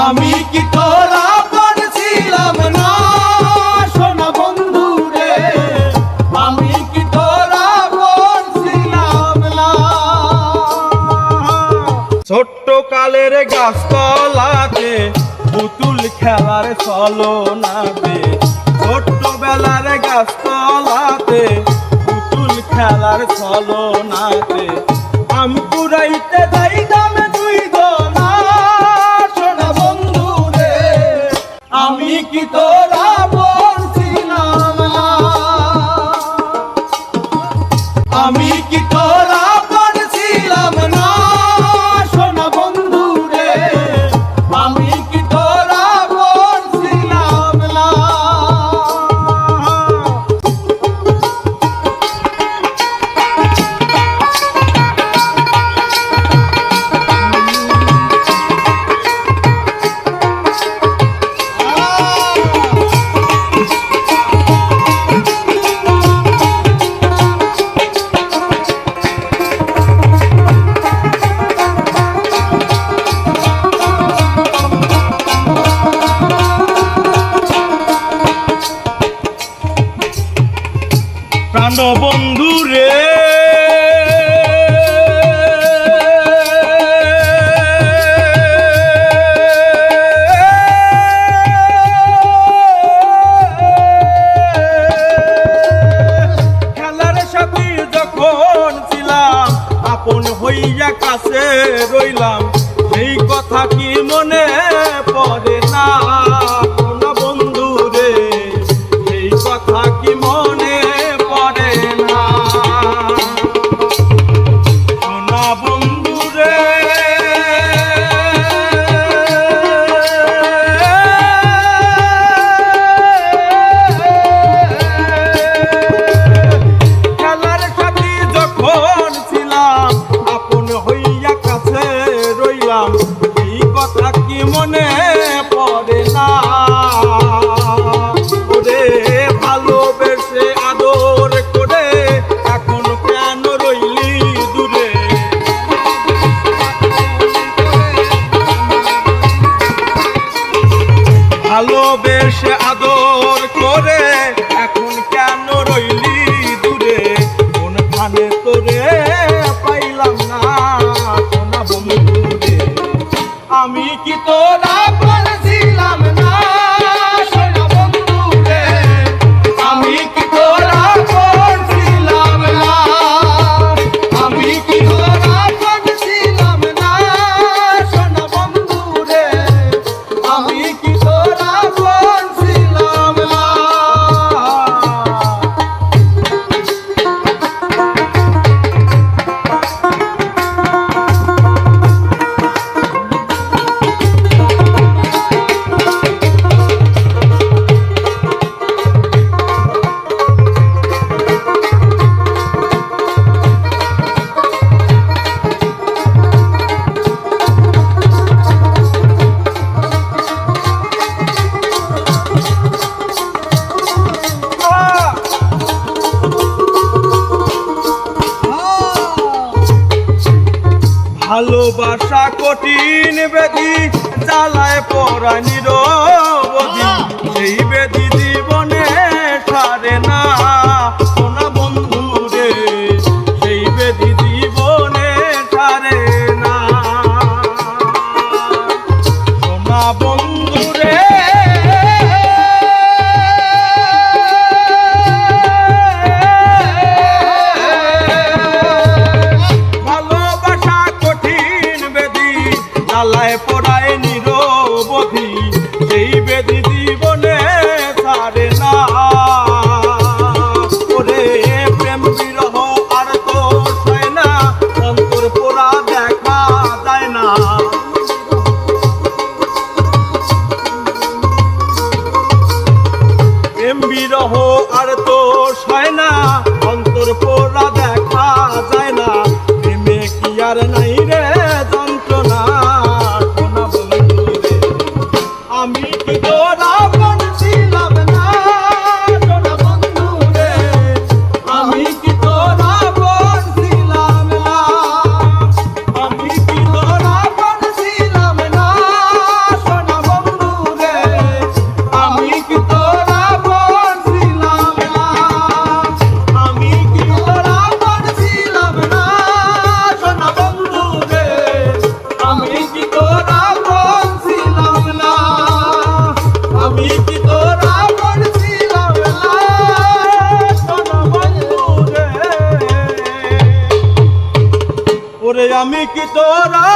আমি কি তোরা পড়ছিলাম না সোনা বন্ধু রে, আমি কি তোরা পড়ছিলাম না। ছোট্ট কালের গাছতলাতে পুতুল খেলার ছলনাতে, ছোট্ট বেলার গাছতলাতে পুতুল খেলার ছলনাতে আম কুড়াইতে যাইতাম দুই দোনা সোনা বন্ধু রে, আমি কি তোরা পড়ছিলাম না। আমি কি তোরা পড়ছিলাম না সোনা বন্ধু রে, আমি কি তোরা পড়ছিলাম না। প্রাণ বন্ধু রে, খেলার সাথী যখন ছিলাম আপন হইয়া কাছে রইলাম, সেই কথা কি মনে পড়ে না সোনা বন্ধু রে, সেই কথা কি মনে পড়ে না সোনা বন্ধু রে। খেলার সাথী যখন ছিলাম আপন হইয়া কাছে রইলাম, এই কথা কি মনে পড়ে না। ওরে ভালোবেসে আদর করে এখন কেন রইলি দূরে, ভালোবেসে আদর করে এখন কেন রইলি দূরে, কোনখানে তোরে পাইলাম না সোনা বন্ধু রে, আমি কি তোরা পড়ছিলাম না সোনা বন্ধু রে, আমি কি তোরা পড়ছিলাম না। আমি কি তোরা পড়ছিলাম না সোনা বন্ধু রে, আমি কি তোরা পড়ছিলাম না। ভালোবাসা কঠিন বেদি জ্বালায় পড়া নিরবধি, সেই বেদি জীবনে সারে না সোনা বন্ধু রে, সেই বেদি জীবনে সারে না সোনা বন্ধু রে। জ্বালায় পড়ায় নিরবধি, সেই বেদি জীবনে ছাড়ে না। ওরে প্রেম বিরহ আর তো সয় না, অন্তর পোড়া দেখা যায় না। প্রেম বিরহ আর তো সয় না, অন্তর পোড়া দেখা যায় না। প্রেমে কি আর নাই রে যন্ত্রণা সোনা বন্ধু রে, তোরা